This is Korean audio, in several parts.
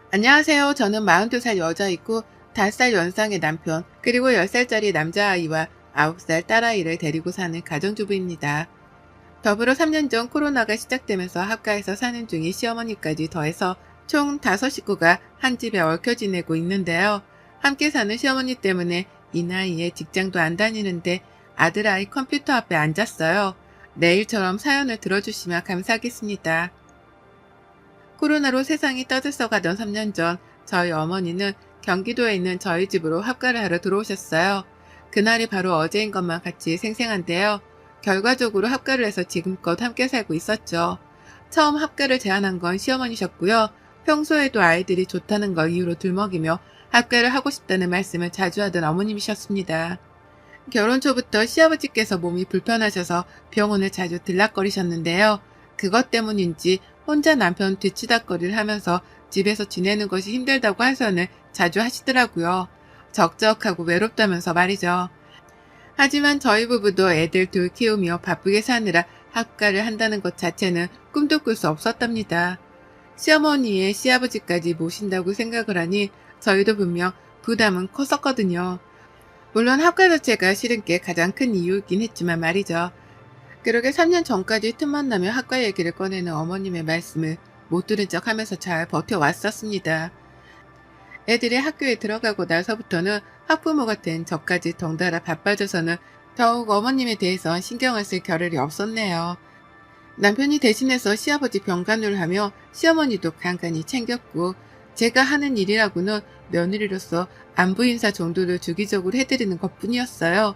안녕하세요. 저는 42살 여자이고 5살 연상의 남편, 그리고 10살짜리 남자아이와 9살 딸아이를 데리고 사는 가정주부입니다. 더불어 3년 전 코로나가 시작되면서 합가해서 사는 중인 시어머니까지 더해서 총 5식구가 한 집에 얽혀 지내고 있는데요. 함께 사는 시어머니 때문에 이 나이에 직장도 안 다니는데 아들아이 컴퓨터 앞에 앉았어요. 내일처럼 사연을 들어주시면 감사하겠습니다. 코로나로 세상이 떠들썩하던 3년 전 저희 어머니는 경기도에 있는 저희 집으로 합가를 하러 들어오셨어요. 그날이 바로 어제인 것만 같이 생생한데요. 결과적으로 합가를 해서 지금껏 함께 살고 있었죠. 처음 합가를 제안한 건 시어머니셨고요. 평소에도 아이들이 좋다는 걸 이유로 들먹이며 합가를 하고 싶다는 말씀을 자주 하던 어머님이셨습니다. 결혼 초부터 시아버지께서 몸이 불편하셔서 병원을 자주 들락거리셨는데요. 그것 때문인지 혼자 남편 뒤치다거리를 하면서 집에서 지내는 것이 힘들다고 하선을 자주 하시더라고요. 적적하고 외롭다면서 말이죠. 하지만 저희 부부도 애들 둘 키우며 바쁘게 사느라 합가를 한다는 것 자체는 꿈도 꿀 수 없었답니다. 시어머니의 시아버지까지 모신다고 생각을 하니 저희도 분명 부담은 컸었거든요. 물론 합가 자체가 싫은 게 가장 큰 이유이긴 했지만 말이죠. 그러게 3년 전까지 틈만 나면 학과 얘기를 꺼내는 어머님의 말씀을 못 들은 척 하면서 잘 버텨왔었습니다. 애들이 학교에 들어가고 나서부터는 학부모 같은 저까지 덩달아 바빠져서는 더욱 어머님에 대해서 신경을 쓸 겨를이 없었네요. 남편이 대신해서 시아버지 병간호를 하며 시어머니도 간간히 챙겼고, 제가 하는 일이라고는 며느리로서 안부 인사 정도를 주기적으로 해드리는 것뿐이었어요.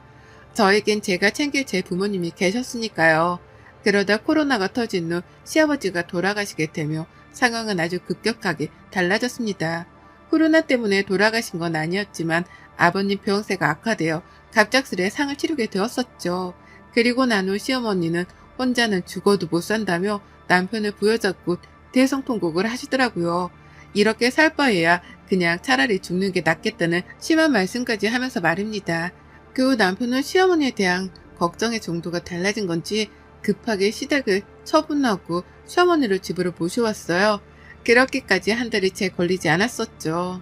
저에겐 제가 챙길 제 부모님이 계셨으니까요. 그러다 코로나가 터진 후 시아버지가 돌아가시게 되며 상황은 아주 급격하게 달라졌습니다. 코로나 때문에 돌아가신 건 아니었지만 아버님 병세가 악화되어 갑작스레 상을 치르게 되었었죠. 그리고 난 후 시어머니는 혼자는 죽어도 못 산다며 남편을 부여잡고 대성통곡을 하시더라고요. 이렇게 살 바에야 그냥 차라리 죽는 게 낫겠다는 심한 말씀까지 하면서 말입니다. 그 후 남편은 시어머니에 대한 걱정의 정도가 달라진 건지 급하게 시댁을 처분하고 시어머니를 집으로 모셔왔어요. 그렇게까지 한 달이 채 걸리지 않았었죠.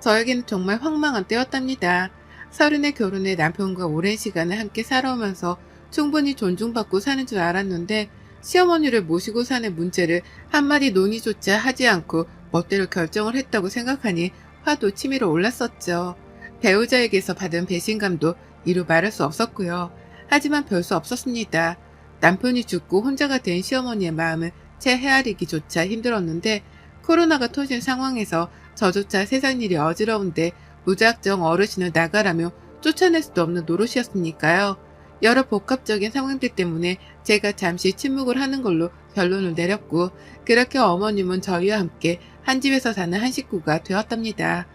저에게는 정말 황망한 때였답니다. 30에 결혼해 남편과 오랜 시간을 함께 살아오면서 충분히 존중받고 사는 줄 알았는데 시어머니를 모시고 사는 문제를 한마디 논의조차 하지 않고 멋대로 결정을 했다고 생각하니 화도 치밀어 올랐었죠. 배우자에게서 받은 배신감도 이루 말할 수 없었고요. 하지만 별 수 없었습니다. 남편이 죽고 혼자가 된 시어머니의 마음을 채 헤아리기조차 힘들었는데 코로나가 터진 상황에서 저조차 세상 일이 어지러운데 무작정 어르신을 나가라며 쫓아낼 수도 없는 노릇이었으니까요. 여러 복합적인 상황들 때문에 제가 잠시 침묵을 하는 걸로 결론을 내렸고, 그렇게 어머님은 저희와 함께 한 집에서 사는 한 식구가 되었답니다.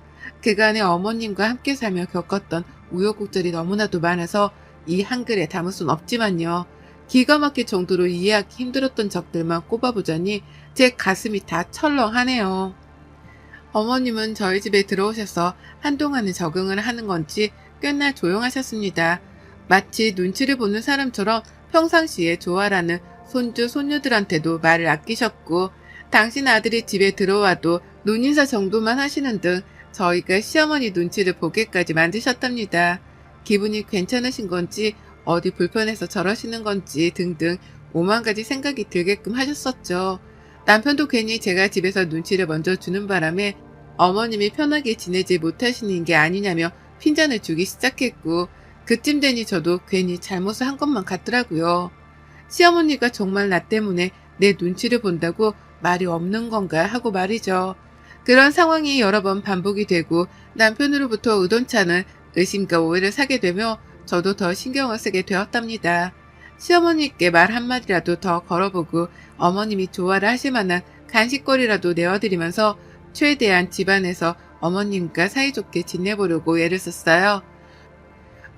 그간의 어머님과 함께 살며 겪었던 우여곡절이 너무나도 많아서 이 한글에 담을 순 없지만요. 기가 막힐 정도로 이해하기 힘들었던 적들만 꼽아보자니 제 가슴이 다 철렁하네요. 어머님은 저희 집에 들어오셔서 한동안은 적응을 하는 건지 꽤나 조용하셨습니다. 마치 눈치를 보는 사람처럼 평상시에 좋아라는 손주, 손녀들한테도 말을 아끼셨고, 당신 아들이 집에 들어와도 눈인사 정도만 하시는 등 저희가 시어머니 눈치를 보게까지 만드셨답니다. 기분이 괜찮으신 건지 어디 불편해서 저러시는 건지 등등 오만 가지 생각이 들게끔 하셨었죠. 남편도 괜히 제가 집에서 눈치를 먼저 주는 바람에 어머님이 편하게 지내지 못하시는 게 아니냐며 핀잔을 주기 시작했고, 그쯤 되니 저도 괜히 잘못을 한 것만 같더라고요. 시어머니가 정말 나 때문에 내 눈치를 본다고 말이 없는 건가 하고 말이죠. 그런 상황이 여러 번 반복이 되고 남편으로부터 의돈찮은 의심과 오해를 사게 되며 저도 더 신경을 쓰게 되었답니다. 시어머니께 말 한마디라도 더 걸어보고 어머님이 좋아를 하실 만한 간식거리라도 내어드리면서 최대한 집안에서 어머님과 사이좋게 지내보려고 애를 썼어요.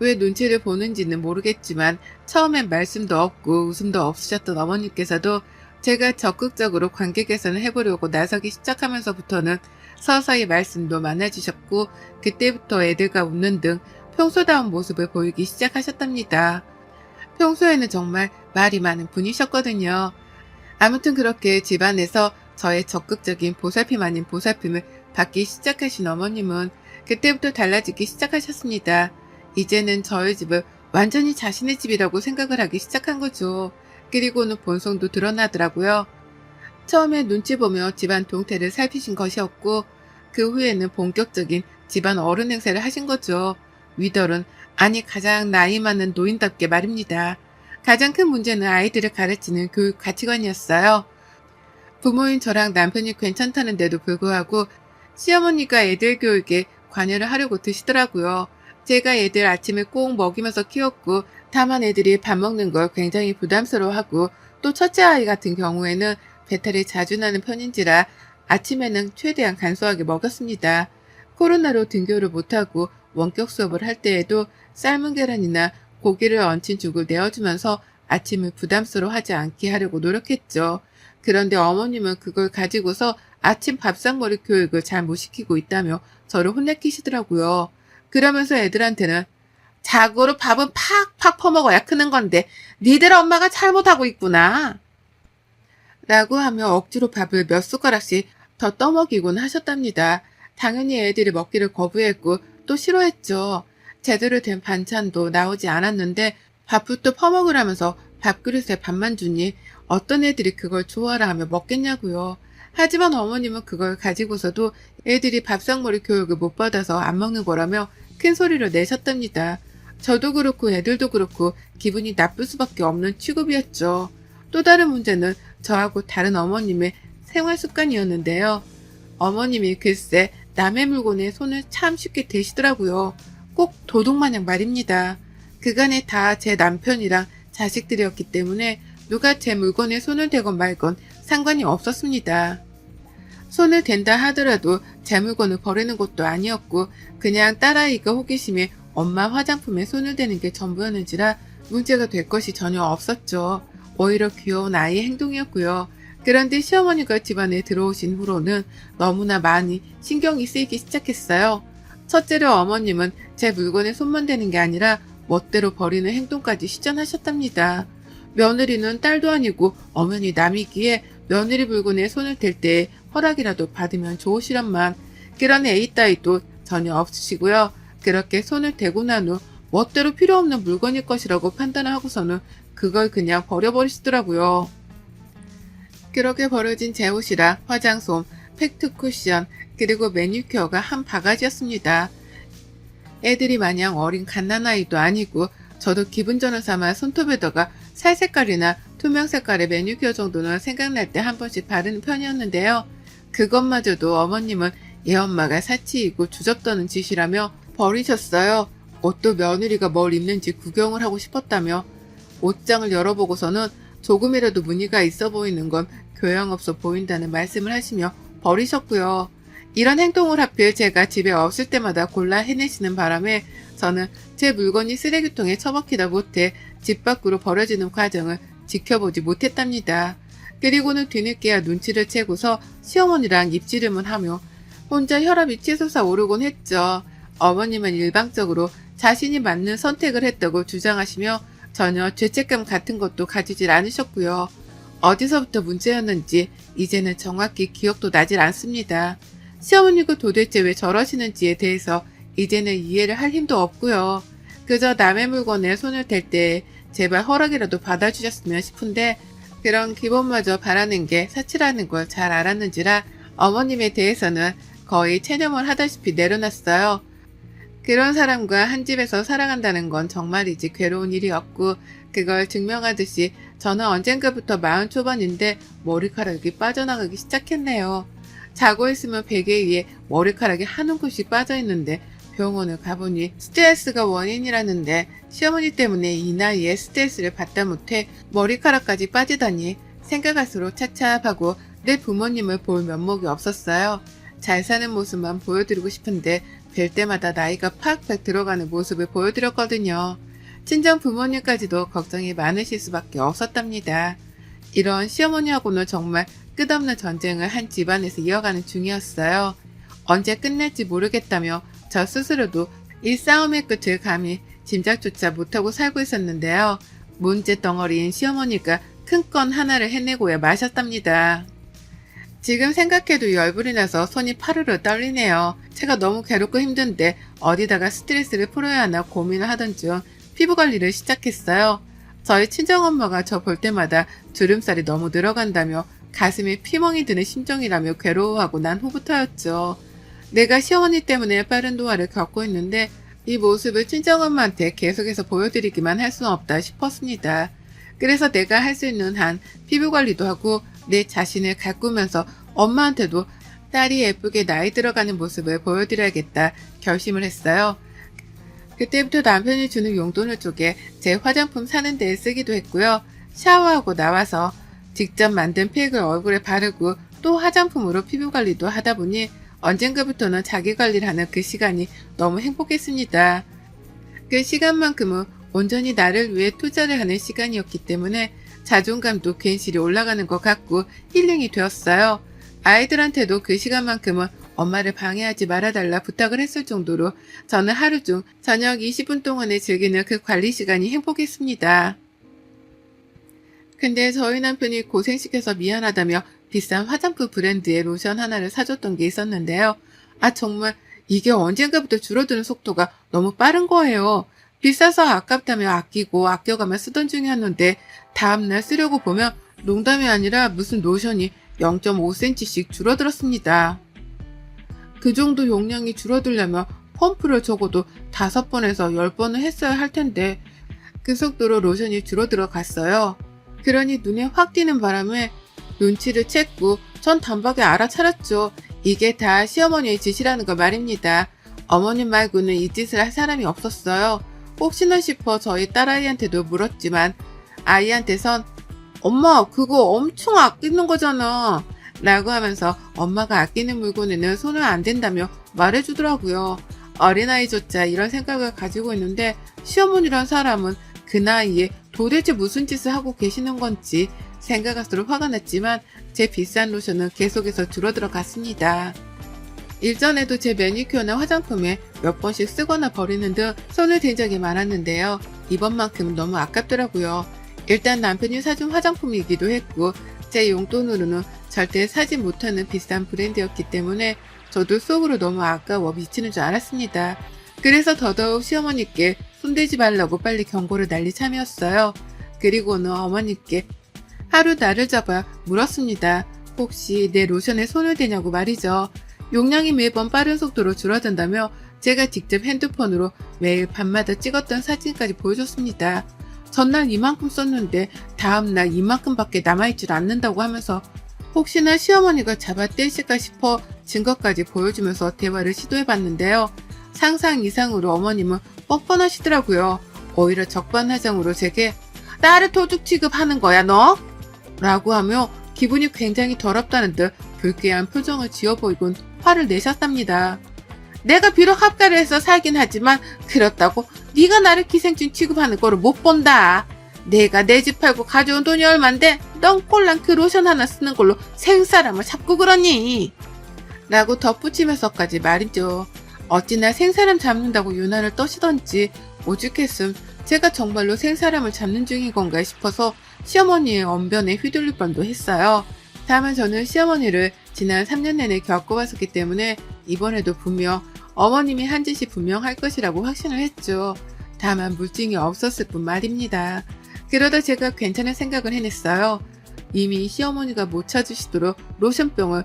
왜 눈치를 보는지는 모르겠지만 처음엔 말씀도 없고 웃음도 없으셨던 어머님께서도 제가 적극적으로 관계 개선을 해보려고 나서기 시작하면서부터는 서서히 말씀도 많아지셨고, 그때부터 애들과 웃는 등 평소다운 모습을 보이기 시작하셨답니다. 평소에는 정말 말이 많은 분이셨거든요. 아무튼 그렇게 집안에서 저의 적극적인 보살핌 아닌 보살핌을 받기 시작하신 어머님은 그때부터 달라지기 시작하셨습니다. 이제는 저희 집을 완전히 자신의 집이라고 생각을 하기 시작한 거죠. 그리고는 본성도 드러나더라고요. 처음에 눈치 보며 집안 동태를 살피신 것이었고 그 후에는 본격적인 집안 어른 행세를 하신 거죠. 위덜은 아니 가장 나이 많은 노인답게 말입니다. 가장 큰 문제는 아이들을 가르치는 교육 가치관이었어요. 부모인 저랑 남편이 괜찮다는데도 불구하고 시어머니가 애들 교육에 관여를 하려고 드시더라고요. 제가 애들 아침을 꼭 먹이면서 키웠고 다만 애들이 밥 먹는 걸 굉장히 부담스러워하고 또 첫째 아이 같은 경우에는 배탈이 자주 나는 편인지라 아침에는 최대한 간소하게 먹였습니다. 코로나로 등교를 못하고 원격 수업을 할 때에도 삶은 계란이나 고기를 얹힌 죽을 내어주면서 아침을 부담스러워하지 않게 하려고 노력했죠. 그런데 어머님은 그걸 가지고서 아침 밥상머리 교육을 잘 못 시키고 있다며 저를 혼내키시더라고요. 그러면서 애들한테는 자고로 밥은 팍팍 퍼먹어야 크는 건데 니들 엄마가 잘못하고 있구나 라고 하며 억지로 밥을 몇 숟가락씩 더 떠먹이곤 하셨답니다. 당연히 애들이 먹기를 거부했고 또 싫어했죠. 제대로 된 반찬도 나오지 않았는데 밥부터 퍼먹으라면서 밥그릇에 밥만 주니 어떤 애들이 그걸 좋아라 하며 먹겠냐고요. 하지만 어머님은 그걸 가지고서도 애들이 밥상머리 교육을 못 받아서 안 먹는 거라며 큰 소리를 내셨답니다. 저도 그렇고 애들도 그렇고 기분이 나쁠 수밖에 없는 취급이었죠. 또 다른 문제는 저하고 다른 어머님의 생활 습관이었는데요. 어머님이 글쎄 남의 물건에 손을 참 쉽게 대시더라고요. 꼭 도둑마냥 말입니다. 그간에 다 제 남편이랑 자식들이었기 때문에 누가 제 물건에 손을 대건 말건 상관이 없었습니다. 손을 댄다 하더라도 제 물건을 버리는 것도 아니었고 그냥 딸아이가 호기심에 엄마 화장품에 손을 대는 게 전부였는지라 문제가 될 것이 전혀 없었죠. 오히려 귀여운 아이의 행동이었고요. 그런데 시어머니가 집안에 들어오신 후로는 너무나 많이 신경이 쓰이기 시작했어요. 첫째로 어머님은 제 물건에 손만 대는 게 아니라 멋대로 버리는 행동까지 시전하셨답니다. 며느리는 딸도 아니고 엄연히 남이기에 며느리 물건에 손을 댈 때 허락이라도 받으면 좋으시란만 그런 애이 따위도 전혀 없으시고요. 그렇게 손을 대고 난 후 멋대로 필요 없는 물건일 것이라고 판단을 하고서는 그걸 그냥 버려버리시더라고요. 그렇게 버려진 제 옷이랑 화장솜, 팩트 쿠션, 그리고 매니큐어가 한 바가지였습니다. 애들이 마냥 어린 갓난아이도 아니고 저도 기분 전환 삼아 손톱에다가 살 색깔이나 투명 색깔의 매니큐어 정도는 생각날 때 한 번씩 바르는 편이었는데요. 그것마저도 어머님은 얘 엄마가 사치이고 주접떠는 짓이라며 버리셨어요. 옷도 며느리가 뭘 입는지 구경을 하고 싶었다며 옷장을 열어보고서는 조금이라도 무늬가 있어 보이는 건 교양없어 보인다는 말씀을 하시며 버리셨고요. 이런 행동을 하필 제가 집에 없을 때마다 골라 해내시는 바람에 저는 제 물건이 쓰레기통에 처박히다 못해 집 밖으로 버려지는 과정을 지켜보지 못했답니다. 그리고는 뒤늦게야 눈치를 채고서 시어머니랑 입지름을 하며 혼자 혈압이 치솟아 오르곤 했죠. 어머님은 일방적으로 자신이 맞는 선택을 했다고 주장하시며 전혀 죄책감 같은 것도 가지질 않으셨고요. 어디서부터 문제였는지 이제는 정확히 기억도 나질 않습니다. 시어머니가 도대체 왜 저러시는지에 대해서 이제는 이해를 할 힘도 없고요. 그저 남의 물건에 손을 댈 때 제발 허락이라도 받아주셨으면 싶은데 그런 기본마저 바라는 게 사치라는 걸 잘 알았는지라 어머님에 대해서는 거의 체념을 하다시피 내려놨어요. 그런 사람과 한 집에서 살아간다는 건 정말이지 괴로운 일이었고 그걸 증명하듯이 저는 언젠가부터 40 초반인데 머리카락이 빠져나가기 시작했네요. 자고 있으면 베개 위에 머리카락이 한 움큼씩 빠져있는데 병원을 가보니 스트레스가 원인이라는데 시어머니 때문에 이 나이에 스트레스를 받다 못해 머리카락까지 빠지다니 생각할수록 차차하고 내 부모님을 볼 면목이 없었어요. 잘 사는 모습만 보여드리고 싶은데 뵐 때마다 나이가 팍팍 들어가는 모습을 보여드렸거든요. 친정 부모님까지도 걱정이 많으실 수밖에 없었답니다. 이런 시어머니하고는 정말 끝없는 전쟁을 한 집안에서 이어가는 중이었어요. 언제 끝날지 모르겠다며 저 스스로도 이 싸움의 끝을 감히 짐작조차 못하고 살고 있었는데요. 문제 덩어리인 시어머니가 큰 건 하나를 해내고야 마셨답니다. 지금 생각해도 열불이 나서 손이 파르르 떨리네요. 제가 너무 괴롭고 힘든데 어디다가 스트레스를 풀어야 하나 고민을 하던 중 피부 관리를 시작했어요. 저희 친정엄마가 저 볼 때마다 주름살이 너무 늘어간다며 가슴에 피멍이 드는 심정이라며 괴로워하고 난 후부터였죠. 내가 시어머니 때문에 빠른 노화를 겪고 있는데 이 모습을 친정엄마한테 계속해서 보여드리기만 할 수는 없다 싶었습니다. 그래서 내가 할 수 있는 한 피부 관리도 하고 내 자신을 가꾸면서 엄마한테도 딸이 예쁘게 나이 들어가는 모습을 보여드려야겠다 결심을 했어요. 그때부터 남편이 주는 용돈을 쪼개 제 화장품 사는 데에 쓰기도 했고요. 샤워하고 나와서 직접 만든 팩을 얼굴에 바르고 또 화장품으로 피부 관리도 하다 보니 언젠가부터는 자기 관리를 하는 그 시간이 너무 행복했습니다. 그 시간만큼은 온전히 나를 위해 투자를 하는 시간이었기 때문에 자존감도 괜시리 올라가는 것 같고 힐링이 되었어요. 아이들한테도 그 시간만큼은 엄마를 방해하지 말아달라 부탁을 했을 정도로 저는 하루 중 저녁 20분 동안에 즐기는 그 관리 시간이 행복했습니다. 근데 저희 남편이 고생시켜서 미안하다며 비싼 화장품 브랜드의 로션 하나를 사줬던 게 있었는데요. 정말 이게 언젠가부터 줄어드는 속도가 너무 빠른 거예요. 비싸서 아깝다며 아끼고 아껴가며 쓰던 중이었는데 다음날 쓰려고 보면 농담이 아니라 무슨 로션이 0.5cm씩 줄어들었습니다. 그 정도 용량이 줄어들려면 펌프를 적어도 5번에서 10번은 했어야 할 텐데 그 속도로 로션이 줄어들어 갔어요. 그러니 눈에 확 띄는 바람에 눈치를 챘고 전 단박에 알아차렸죠. 이게 다 시어머니의 짓이라는 걸 말입니다. 어머님 말고는 이 짓을 할 사람이 없었어요. 혹시나 싶어 저희 딸아이한테도 물었지만 아이한테선 엄마 그거 엄청 아끼는 거잖아 라고 하면서 엄마가 아끼는 물건에는 손을 안 댄다며 말해주더라고요. 어린아이조차 이런 생각을 가지고 있는데 시어머니란 사람은 그 나이에 도대체 무슨 짓을 하고 계시는 건지 생각할수록 화가 났지만 제 비싼 로션은 계속해서 줄어들어 갔습니다. 일전에도 제 매니큐어나 화장품에 몇 번씩 쓰거나 버리는 등 손을 댄 적이 많았는데요. 이번만큼은 너무 아깝더라고요. 일단 남편이 사준 화장품이기도 했고 제 용돈으로는 절대 사지 못하는 비싼 브랜드였기 때문에 저도 속으로 너무 아까워 미치는 줄 알았습니다. 그래서 더더욱 시어머니께 손대지 말라고 빨리 경고를 날릴 참이었어요. 그리고는 어머니께 하루 날을 잡아 물었습니다. 혹시 내 로션에 손을 대냐고 말이죠. 용량이 매번 빠른 속도로 줄어든다며 제가 직접 핸드폰으로 매일 밤마다 찍었던 사진까지 보여줬습니다. 전날 이만큼 썼는데 다음날 이만큼밖에 남아있질 않는다고 하면서 혹시나 시어머니가 잡아떼실까 싶어 증거까지 보여주면서 대화를 시도해봤는데요. 상상 이상으로 어머님은 뻔뻔하시더라고요. 오히려 적반하장으로 제게 나를 도둑 취급하는 거야 너? 라고 하며 기분이 굉장히 더럽다는 듯 불쾌한 표정을 지어 보이곤 화를 내셨답니다. 내가 비록 합가를 해서 살긴 하지만 그렇다고 네가 나를 기생충 취급하는 거를 못 본다. 내가 내 집 팔고 가져온 돈이 얼만데 넌 꼴랑 그 로션 하나 쓰는 걸로 생사람을 잡고 그러니? 라고 덧붙이면서까지 말이죠. 어찌나 생사람 잡는다고 유난을 떠시던지 오죽했음 제가 정말로 생사람을 잡는 중인 건가 싶어서 시어머니의 언변에 휘둘릴 뻔도 했어요. 다만 저는 시어머니를 지난 3년 내내 겪어왔었기 때문에 이번에도 분명 어머님이 한 짓이 분명할 것이라고 확신을 했죠. 다만 물증이 없었을 뿐 말입니다. 그러다 제가 괜찮은 생각을 해냈어요. 이미 시어머니가 못 찾으시도록 로션병을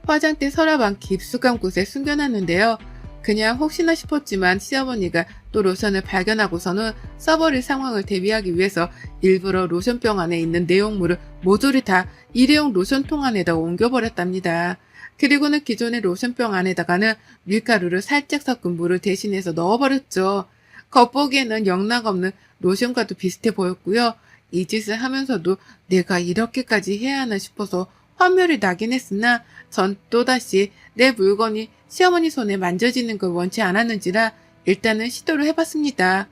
화장대 서랍 안 깊숙한 곳에 숨겨놨는데요. 그냥 혹시나 싶었지만 시어머니가 또 로션을 발견하고서는 써버릴 상황을 대비하기 위해서 일부러 로션병 안에 있는 내용물을 모조리 다 일회용 로션통 안에다 옮겨버렸답니다. 그리고는 기존의 로션병 안에다가는 밀가루를 살짝 섞은 물을 대신해서 넣어버렸죠. 겉보기에는 영락없는 로션과도 비슷해 보였고요. 이 짓을 하면서도 내가 이렇게까지 해야 하나 싶어서 환멸이 나긴 했으나 전 또다시 내 물건이 시어머니 손에 만져지는 걸 원치 않았는지라 일단은 시도를 해봤습니다.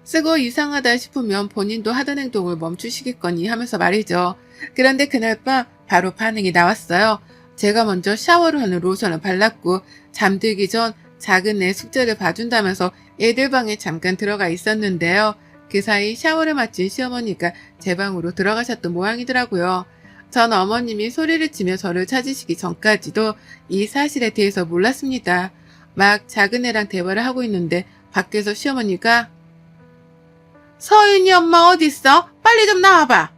쓰고 이상하다 싶으면 본인도 하던 행동을 멈추시겠거니 하면서 말이죠. 그런데 그날 밤 바로 반응이 나왔어요. 제가 먼저 샤워를 하는 로션을 발랐고 잠들기 전 작은 애 숙제를 봐준다면서 애들 방에 잠깐 들어가 있었는데요. 그 사이 샤워를 마친 시어머니가 제 방으로 들어가셨던 모양이더라고요. 전 어머님이 소리를 치며 저를 찾으시기 전까지도 이 사실에 대해서 몰랐습니다. 막 작은 애랑 대화를 하고 있는데 밖에서 시어머니가 서윤이 엄마 어딨어? 빨리 좀 나와봐!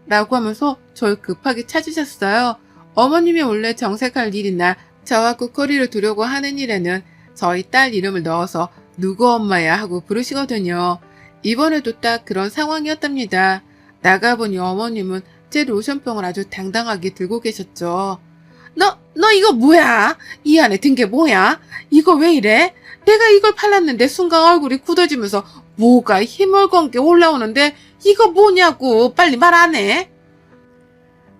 라고 하면서 저를 급하게 찾으셨어요. 어머님이 원래 정색할 일이나 저와 국거리를 두려고 하는 일에는 저희 딸 이름을 넣어서 누구 엄마야 하고 부르시거든요. 이번에도 딱 그런 상황이었답니다. 나가보니 어머님은 제 로션병을 아주 당당하게 들고 계셨죠. 너 이거 뭐야? 이 안에 든 게 뭐야? 이거 왜 이래? 내가 이걸 팔랐는데 순간 얼굴이 굳어지면서 뭐가 힘을건 게 올라오는데 이거 뭐냐고 빨리 말 안 해?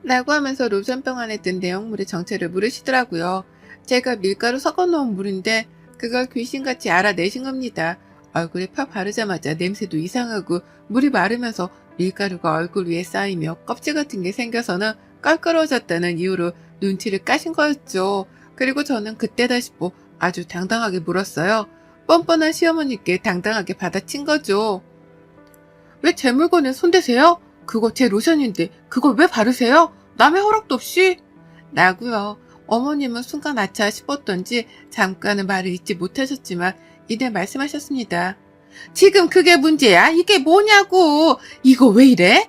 라고 하면서 로션병 안에 든 내용물의 정체를 물으시더라고요. 제가 밀가루 섞어놓은 물인데 그걸 귀신같이 알아내신 겁니다. 얼굴에 펴 바르자마자 냄새도 이상하고 물이 마르면서 밀가루가 얼굴 위에 쌓이며 껍질 같은 게 생겨서는 껄끄러워졌다는 이유로 눈치를 까신 거였죠. 그리고 저는 그때다 싶어 아주 당당하게 물었어요. 뻔뻔한 시어머니께 당당하게 받아친 거죠. 왜 제 물건에 손대세요? 그거 제 로션인데 그걸 왜 바르세요? 남의 허락도 없이? 라고요. 어머님은 순간 아차 싶었던지 잠깐은 말을 잇지 못하셨지만 이내 말씀하셨습니다. 지금 그게 문제야? 이게 뭐냐고! 이거 왜 이래?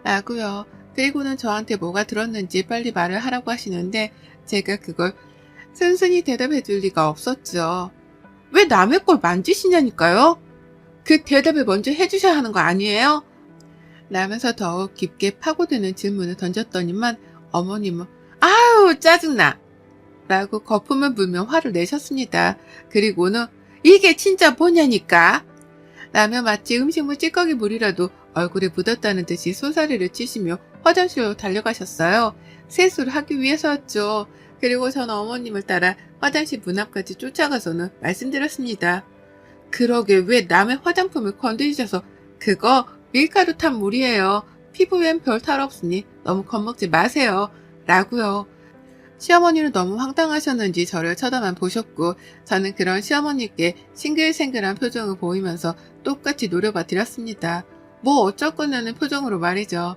라고요. 그리고는 저한테 뭐가 들었는지 빨리 말을 하라고 하시는데 제가 그걸 순순히 대답해 줄 리가 없었죠. 왜 남의 걸 만지시냐니까요? 그 대답을 먼저 해주셔야 하는 거 아니에요? 라면서 더욱 깊게 파고드는 질문을 던졌더니만 어머님은 아유 짜증나! 라고 거품을 불며 화를 내셨습니다. 그리고는 이게 진짜 뭐냐니까? 라며 마치 음식물 찌꺼기 물이라도 얼굴에 묻었다는 듯이 손사래를 치시며 화장실로 달려가셨어요. 세수를 하기 위해서였죠. 그리고 전 어머님을 따라 화장실 문 앞까지 쫓아가서는 말씀드렸습니다. 그러게 왜 남의 화장품을 건드리셔서 그거 밀가루 탄 물이에요. 피부엔 별 탈 없으니 너무 겁먹지 마세요. 라고요. 시어머니는 너무 황당하셨는지 저를 쳐다만 보셨고 저는 그런 시어머니께 싱글생글한 표정을 보이면서 똑같이 노려봐 드렸습니다. 뭐 어쩔 거냐는 표정으로 말이죠.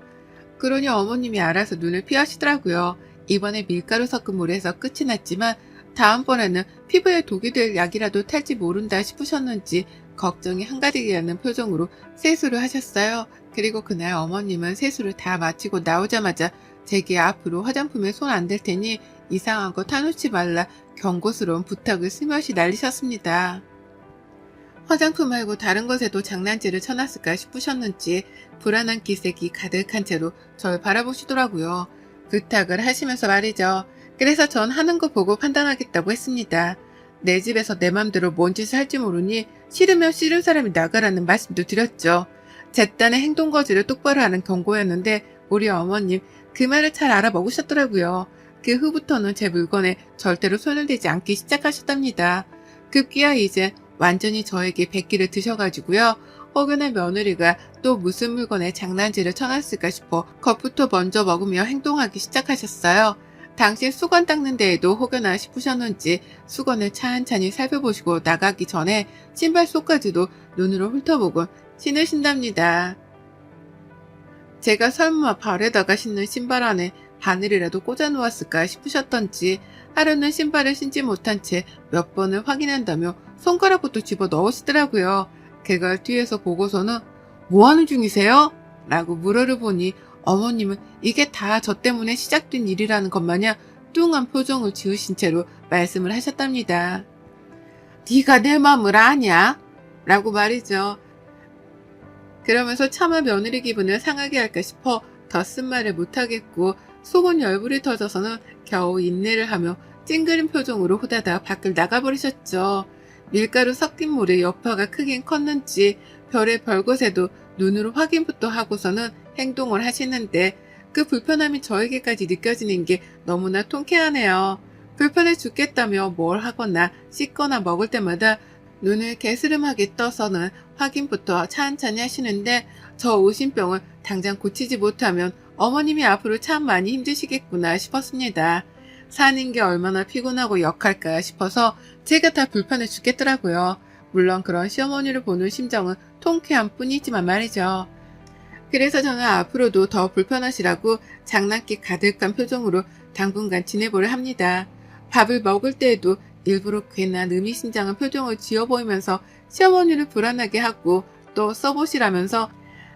그러니 어머님이 알아서 눈을 피하시더라고요. 이번에 밀가루 섞은 물에서 끝이 났지만 다음번에는 피부에 독이 될 약이라도 탈지 모른다 싶으셨는지 걱정이 한가득이라는 표정으로 세수를 하셨어요. 그리고 그날 어머님은 세수를 다 마치고 나오자마자 제게 앞으로 화장품에 손 안 댈 테니 이상한 거 타놓지 말라 경고스러운 부탁을 스며시 날리셨습니다. 화장품 말고 다른 것에도 장난질을 쳐놨을까 싶으셨는지 불안한 기색이 가득한 채로 절 바라보시더라고요. 부탁을 하시면서 말이죠. 그래서 전 하는 거 보고 판단하겠다고 했습니다. 내 집에서 내 맘대로 뭔 짓을 할지 모르니 싫으면 싫은 사람이 나가라는 말씀도 드렸죠. 제 딴의 행동 거지를 똑바로 하는 경고였는데 우리 어머님 그 말을 잘 알아먹으셨더라고요. 그 후부터는 제 물건에 절대로 손을 대지 않기 시작하셨답니다. 급기야 이제 완전히 저에게 백기를 드셔가지고요. 혹여나 며느리가 또 무슨 물건에 장난질을 쳐놨을까 싶어 겁부터 먼저 먹으며 행동하기 시작하셨어요. 당신 수건 닦는 데에도 혹여나 싶으셨는지 수건을 찬찬히 살펴보시고 나가기 전에 신발 속까지도 눈으로 훑어보곤 신으신답니다. 제가 설마 발에다가 신는 신발 안에 바늘이라도 꽂아 놓았을까 싶으셨던지 하루는 신발을 신지 못한 채 몇 번을 확인한다며 손가락부터 집어 넣으시더라고요. 그걸 뒤에서 보고서는 뭐 하는 중이세요? 라고 물어를 보니 어머님은 이게 다 저 때문에 시작된 일이라는 것 마냥 뚱한 표정을 지으신 채로 말씀을 하셨답니다. 네가 내 마음을 아냐? 라고 말이죠. 그러면서 차마 며느리 기분을 상하게 할까 싶어 더 쓴말을 못하겠고 속은 열불이 터져서는 겨우 인내를 하며 찡그린 표정으로 후다닥 밖을 나가버리셨죠. 밀가루 섞인 물의 여파가 크긴 컸는지 별의 별것에도 눈으로 확인부터 하고서는 행동을 하시는데 그 불편함이 저에게까지 느껴지는 게 너무나 통쾌하네요. 불편해 죽겠다며 뭘 하거나 씻거나 먹을 때마다 눈을 개스름하게 떠서는 확인부터 찬찬히 하시는데 저 의심병을 당장 고치지 못하면 어머님이 앞으로 참 많이 힘드시겠구나 싶었습니다. 사는 게 얼마나 피곤하고 역할까 싶어서 제가 다 불편해 죽겠더라고요. 물론 그런 시어머니를 보는 심정은 통쾌한 뿐이지만 말이죠. 그래서 저는 앞으로도 더 불편하시라고 장난기 가득한 표정으로 당분간 지내보려 합니다. 밥을 먹을 때에도 일부러 괜한 의미심장한 표정을 지어 보이면서 시어머니를 불안하게 하고 또 써보시라면서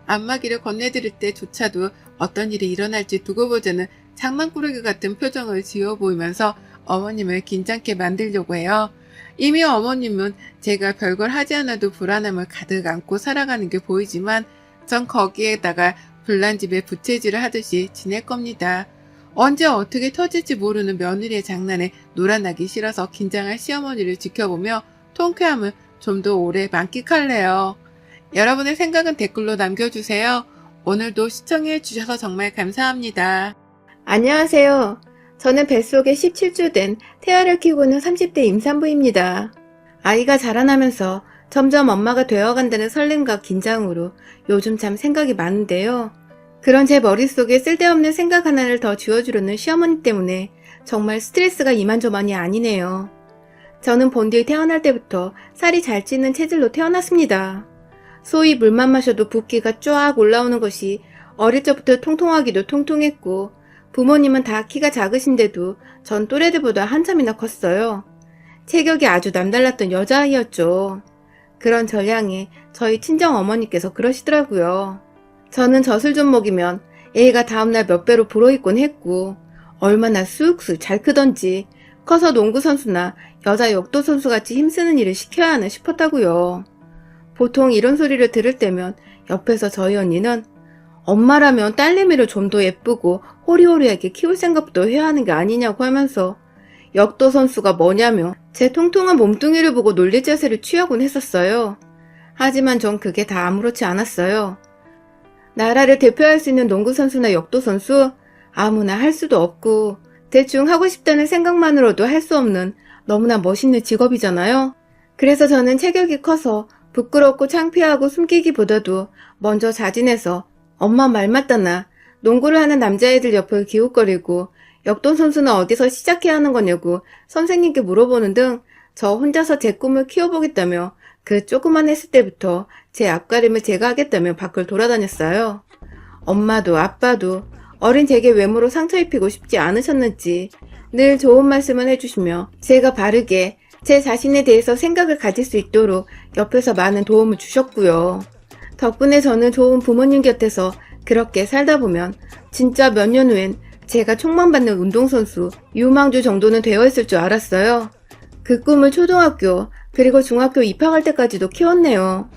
안마기를 건네드릴 때조차도 어떤 일이 일어날지 두고 보자는 장난꾸러기 같은 표정을 지어 보이면서 어머님을 긴장케 만들려고 해요. 이미 어머님은 제가 별걸 하지 않아도 불안함을 가득 안고 살아가는 게 보이지만 전 거기에다가 불난집에 부채질을 하듯이 지낼 겁니다. 언제 어떻게 터질지 모르는 며느리의 장난에 놀아나기 싫어서 긴장한 시어머니를 지켜보며 통쾌함을 좀 더 오래 만끽할래요. 여러분의 생각은 댓글로 남겨주세요. 오늘도 시청해주셔서 정말 감사합니다. 안녕하세요. 저는 뱃속에 17주 된 태아를 키우고 있는 30대 임산부입니다. 아이가 자라나면서 점점 엄마가 되어간다는 설렘과 긴장으로 요즘 참 생각이 많은데요. 그런 제 머릿속에 쓸데없는 생각 하나를 더 지워주려는 시어머니 때문에 정말 스트레스가 이만저만이 아니네요. 저는 본디 태어날 때부터 살이 잘 찌는 체질로 태어났습니다. 소위 물만 마셔도 붓기가 쫙 올라오는 것이 어릴 적부터 통통하기도 통통했고 부모님은 다 키가 작으신데도 전 또래들보다 한참이나 컸어요. 체격이 아주 남달랐던 여자아이였죠. 그런 전량에 저희 친정어머니께서 그러시더라고요. 저는 젖을 좀 먹이면 애가 다음날 몇 배로 불어있곤 했고 얼마나 쑥쑥 잘 크던지 커서 농구선수나 여자 역도선수같이 힘쓰는 일을 시켜야 하나 싶었다고요. 보통 이런 소리를 들을 때면 옆에서 저희 언니는 엄마라면 딸내미를 좀 더 예쁘고 호리호리하게 키울 생각부터 해야 하는 게 아니냐고 하면서 역도선수가 뭐냐며 제 통통한 몸뚱이를 보고 놀릴 자세를 취하곤 했었어요. 하지만 전 그게 다 아무렇지 않았어요. 나라를 대표할 수 있는 농구선수나 역도선수? 아무나 할 수도 없고 대충 하고 싶다는 생각만으로도 할 수 없는 너무나 멋있는 직업이잖아요. 그래서 저는 체격이 커서 부끄럽고 창피하고 숨기기보다도 먼저 자진해서 엄마 말 맞다나 농구를 하는 남자애들 옆을 기웃거리고 역도선수는 어디서 시작해야 하는 거냐고 선생님께 물어보는 등 저 혼자서 제 꿈을 키워보겠다며 그 조그만 했을 때부터 제 앞가림을 제가 하겠다며 밖을 돌아다녔어요. 엄마도 아빠도 어린 제게 외모로 상처 입히고 싶지 않으셨는지 늘 좋은 말씀을 해주시며 제가 바르게 제 자신에 대해서 생각을 가질 수 있도록 옆에서 많은 도움을 주셨고요. 덕분에 저는 좋은 부모님 곁에서 그렇게 살다 보면 진짜 몇 년 후엔 제가 촉망받는 운동선수 유망주 정도는 되어 있을 줄 알았어요. 그 꿈을 초등학교 그리고 중학교 입학할 때까지도 키웠네요.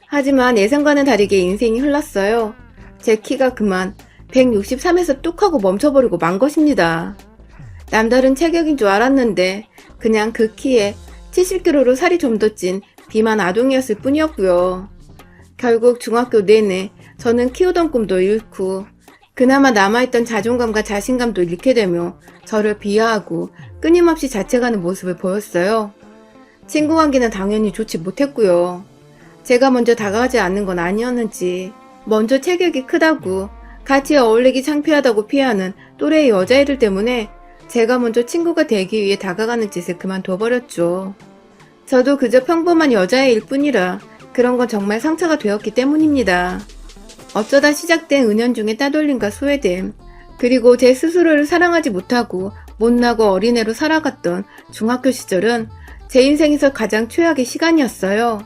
하지만 예상과는 다르게 인생이 흘렀어요. 제 키가 그만 163에서 뚝 하고 멈춰버리고 만 것입니다. 남다른 체격인 줄 알았는데 그냥 그 키에 70kg로 살이 좀 더 찐 비만 아동이었을 뿐이었고요. 결국 중학교 내내 저는 키우던 꿈도 잃고 그나마 남아있던 자존감과 자신감도 잃게 되며 저를 비하하고 끊임없이 자책하는 모습을 보였어요. 친구 관계는 당연히 좋지 못했고요. 제가 먼저 다가가지 않는 건 아니었는지 먼저 체격이 크다고 같이 어울리기 창피하다고 피하는 또래의 여자애들 때문에 제가 먼저 친구가 되기 위해 다가가는 짓을 그만둬버렸죠. 저도 그저 평범한 여자애일 뿐이라 그런 건 정말 상처가 되었기 때문입니다. 어쩌다 시작된 은연중의 따돌림과 소외됨, 그리고 제 스스로를 사랑하지 못하고 못나고 어린애로 살아갔던 중학교 시절은 제 인생에서 가장 최악의 시간이었어요.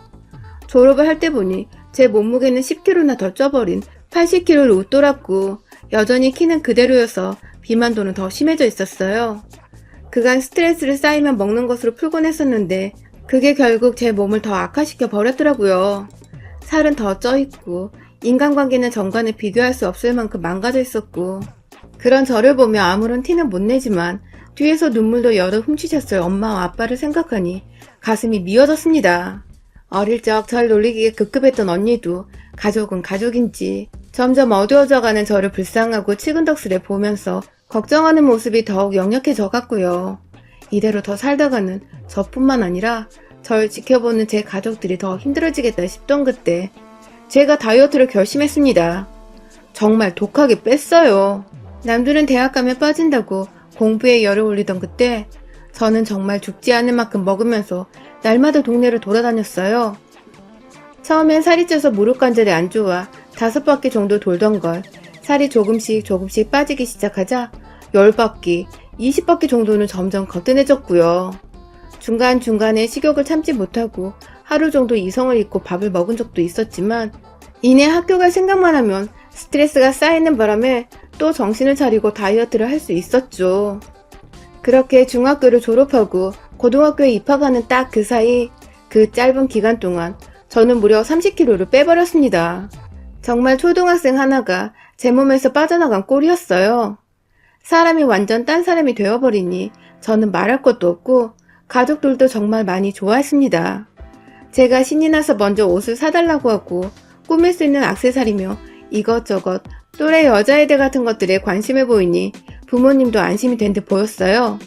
졸업을 할 때 보니 제 몸무게는 10kg나 더 쪄버린 80kg를 웃돌았고 여전히 키는 그대로여서 비만도는 더 심해져 있었어요. 그간 스트레스를 쌓이면 먹는 것으로 풀곤 했었는데 그게 결국 제 몸을 더 악화시켜 버렸더라고요. 살은 더 쪄있고 인간관계는 전과는 비교할 수 없을 만큼 망가져 있었고 그런 저를 보며 아무런 티는 못 내지만 뒤에서 눈물도 여러 훔치셨을 엄마와 아빠를 생각하니 가슴이 미어졌습니다. 어릴 적 절 놀리기에 급급했던 언니도 가족은 가족인지 점점 어두워져가는 저를 불쌍하고 치근덕스레 보면서 걱정하는 모습이 더욱 역력해져 갔고요. 이대로 더 살다가는 저뿐만 아니라 절 지켜보는 제 가족들이 더 힘들어지겠다 싶던 그때 제가 다이어트를 결심했습니다. 정말 독하게 뺐어요. 남들은 대학 가면 빠진다고 공부에 열을 올리던 그때 저는 정말 죽지 않을 만큼 먹으면서 날마다 동네를 돌아다녔어요. 처음엔 살이 쪄서 무릎 관절이 안 좋아 5바퀴 정도 돌던 걸 살이 조금씩 빠지기 시작하자 10바퀴, 20바퀴 정도는 점점 거뜬해졌고요. 중간중간에 식욕을 참지 못하고 하루 정도 이성을 잃고 밥을 먹은 적도 있었지만 이내 학교 갈 생각만 하면 스트레스가 쌓이는 바람에 또 정신을 차리고 다이어트를 할 수 있었죠. 그렇게 중학교를 졸업하고 고등학교에 입학하는 딱 그 사이 그 짧은 기간 동안 저는 무려 30kg를 빼버렸습니다. 정말 초등학생 하나가 제 몸에서 빠져나간 꼴이었어요. 사람이 완전 딴 사람이 되어버리니 저는 말할 것도 없고 가족들도 정말 많이 좋아했습니다. 제가 신이 나서 먼저 옷을 사달라고 하고 꾸밀 수 있는 액세서리며 이것저것 또래 여자애들 같은 것들에 관심을 보이니 부모님도 안심이 된 듯 보였어요.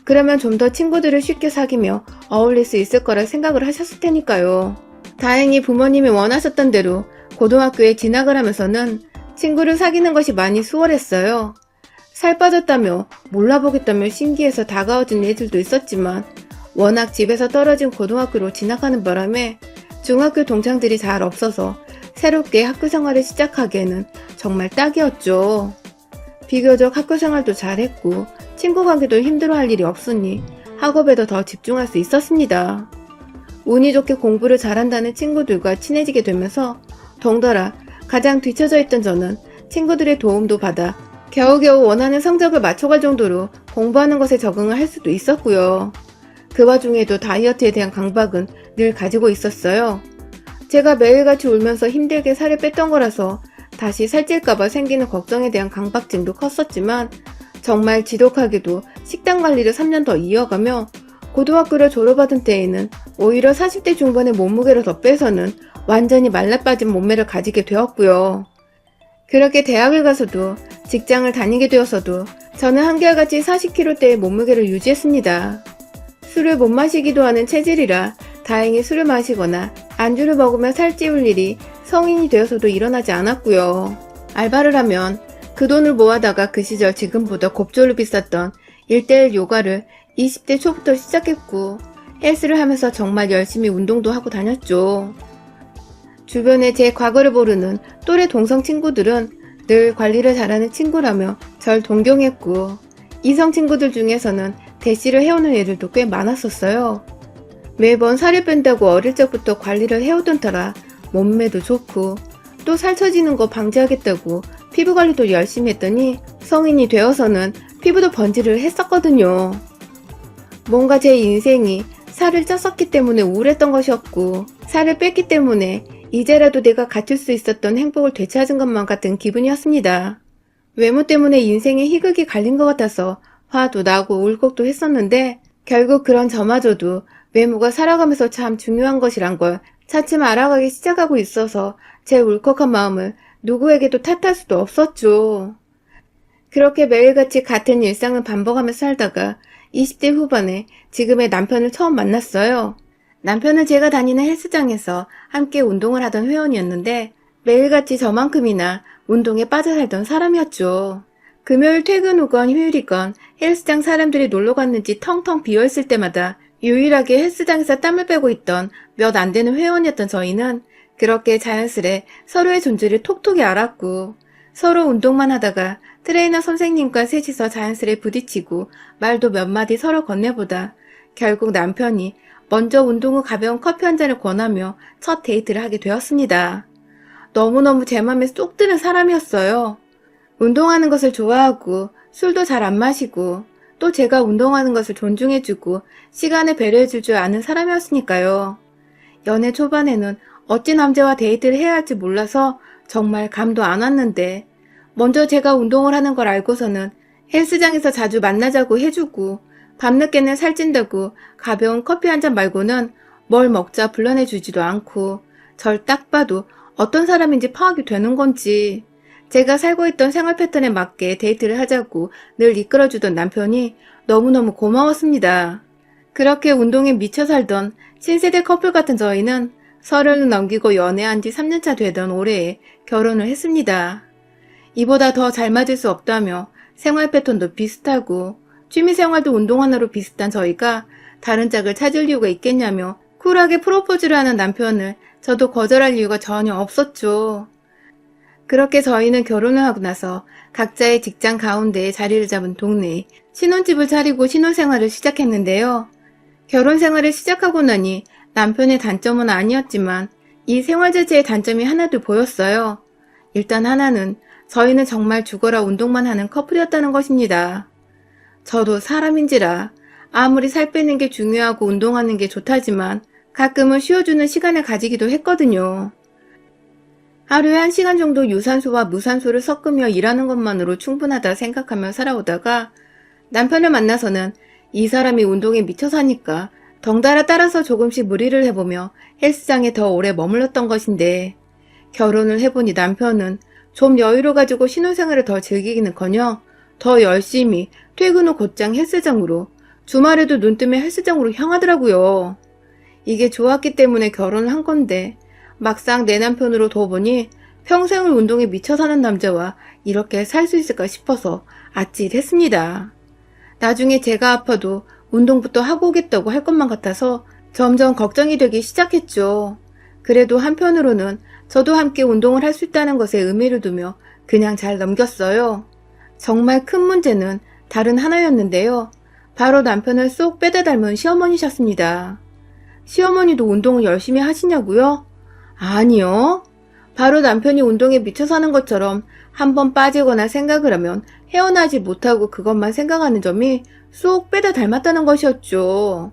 그러면 좀 더 친구들을 쉽게 사귀며 어울릴 수 있을 거라 생각을 하셨을 테니까요. 다행히 부모님이 원하셨던 대로 고등학교에 진학을 하면서는 친구를 사귀는 것이 많이 수월했어요. 살 빠졌다며 몰라보겠다며 신기해서 다가와준 애들도 있었지만 워낙 집에서 떨어진 고등학교로 진학하는 바람에 중학교 동창들이 잘 없어서 새롭게 학교 생활을 시작하기에는 정말 딱이었죠. 비교적 학교 생활도 잘했고 친구 관계도 힘들어할 일이 없으니 학업에도 더 집중할 수 있었습니다. 운이 좋게 공부를 잘한다는 친구들과 친해지게 되면서 덩달아 가장 뒤처져 있던 저는 친구들의 도움도 받아 겨우겨우 원하는 성적을 맞춰갈 정도로 공부하는 것에 적응을 할 수도 있었고요. 그 와중에도 다이어트에 대한 강박은 늘 가지고 있었어요. 제가 매일같이 울면서 힘들게 살을 뺐던 거라서 다시 살찔까봐 생기는 걱정에 대한 강박증도 컸었지만 정말 지독하게도 식단 관리를 3년 더 이어가며 고등학교를 졸업하던 때에는 오히려 40대 중반의 몸무게를 더 빼서는 완전히 말라빠진 몸매를 가지게 되었고요. 그렇게 대학을 가서도 직장을 다니게 되어서도 저는 한결같이 40kg대의 몸무게를 유지했습니다. 술을 못 마시기도 하는 체질이라 다행히 술을 마시거나 안주를 먹으며 살찌울 일이 성인이 되어서도 일어나지 않았고요. 알바를 하면 그 돈을 모아다가 그 시절 지금보다 곱절로 비쌌던 1:1 요가를 20대 초부터 시작했고 헬스를 하면서 정말 열심히 운동도 하고 다녔죠. 주변에 제 과거를 모르는 또래 동성 친구들은 늘 관리를 잘하는 친구라며 절 동경했고 이성 친구들 중에서는 대시를 해오는 애들도 꽤 많았었어요. 매번 살을 뺀다고 어릴 적부터 관리를 해오던 터라 몸매도 좋고 또 살처지는 거 방지하겠다고 피부 관리도 열심히 했더니 성인이 되어서는 피부도 번지를 했었거든요. 뭔가 제 인생이 살을 쪘었기 때문에 우울했던 것이었고 살을 뺐기 때문에 이제라도 내가 갖출 수 있었던 행복을 되찾은 것만 같은 기분이었습니다. 외모 때문에 인생에 희극이 갈린 것 같아서 화도 나고 울컥도 했었는데 결국 그런 저마저도 외모가 살아가면서 참 중요한 것이란 걸 차츰 알아가기 시작하고 있어서 제 울컥한 마음을 누구에게도 탓할 수도 없었죠. 그렇게 매일같이 같은 일상을 반복하며 살다가 20대 후반에 지금의 남편을 처음 만났어요. 남편은 제가 다니는 헬스장에서 함께 운동을 하던 회원이었는데 매일같이 저만큼이나 운동에 빠져 살던 사람이었죠. 금요일 퇴근 후건 휴일이건 헬스장 사람들이 놀러 갔는지 텅텅 비어있을 때마다 유일하게 헬스장에서 땀을 빼고 있던 몇 안 되는 회원이었던 저희는 그렇게 자연스레 서로의 존재를 톡톡히 알았고 서로 운동만 하다가 트레이너 선생님과 셋이서 자연스레 부딪히고 말도 몇 마디 서로 건네보다 결국 남편이 먼저 운동 후 가벼운 커피 한 잔을 권하며 첫 데이트를 하게 되었습니다. 너무너무 제 맘에 쏙 드는 사람이었어요. 운동하는 것을 좋아하고 술도 잘 안 마시고 또 제가 운동하는 것을 존중해주고 시간을 배려해줄 줄 아는 사람이었으니까요. 연애 초반에는 어찌 남자와 데이트를 해야 할지 몰라서 정말 감도 안 왔는데 먼저 제가 운동을 하는 걸 알고서는 헬스장에서 자주 만나자고 해주고 밤늦게는 살찐다고 가벼운 커피 한 잔 말고는 뭘 먹자 불러내주지도 않고 절 딱 봐도 어떤 사람인지 파악이 되는 건지 제가 살고 있던 생활 패턴에 맞게 데이트를 하자고 늘 이끌어주던 남편이 너무너무 고마웠습니다. 그렇게 운동에 미쳐 살던 신세대 커플 같은 저희는 30을 넘기고 연애한 지 3년차 되던 올해에 결혼을 했습니다. 이보다 더 잘 맞을 수 없다며 생활 패턴도 비슷하고 취미생활도 운동 하나로 비슷한 저희가 다른 짝을 찾을 이유가 있겠냐며 쿨하게 프로포즈를 하는 남편을 저도 거절할 이유가 전혀 없었죠. 그렇게 저희는 결혼을 하고 나서 각자의 직장 가운데에 자리를 잡은 동네에 신혼집을 차리고 신혼생활을 시작했는데요. 결혼 생활을 시작하고 나니 남편의 단점은 아니었지만 이 생활 자체의 단점이 하나도 보였어요. 일단 하나는 저희는 정말 죽어라 운동만 하는 커플이었다는 것입니다. 저도 사람인지라 아무리 살 빼는 게 중요하고 운동하는 게 좋다지만 가끔은 쉬어주는 시간을 가지기도 했거든요. 하루에 1시간 정도 유산소와 무산소를 섞으며 일하는 것만으로 충분하다 생각하며 살아오다가 남편을 만나서는 이 사람이 운동에 미쳐 사니까 덩달아 따라서 조금씩 무리를 해보며 헬스장에 더 오래 머물렀던 것인데 결혼을 해보니 남편은 좀 여유를 가지고 신혼생활을 더 즐기기는커녕 더 열심히 퇴근 후 곧장 헬스장으로 주말에도 눈 뜨면 헬스장으로 향하더라고요. 이게 좋았기 때문에 결혼을 한 건데 막상 내 남편으로 둬보니 평생을 운동에 미쳐 사는 남자와 이렇게 살 수 있을까 싶어서 아찔했습니다. 나중에 제가 아파도 운동부터 하고 오겠다고 할 것만 같아서 점점 걱정이 되기 시작했죠. 그래도 한편으로는 저도 함께 운동을 할 수 있다는 것에 의미를 두며 그냥 잘 넘겼어요. 정말 큰 문제는 다른 하나였는데요. 바로 남편을 쏙 빼다 닮은 시어머니셨습니다. 시어머니도 운동을 열심히 하시냐고요? 아니요. 바로 남편이 운동에 미쳐 사는 것처럼 한번 빠지거나 생각을 하면 헤어나지 못하고 그것만 생각하는 점이 쏙 빼다 닮았다는 것이었죠.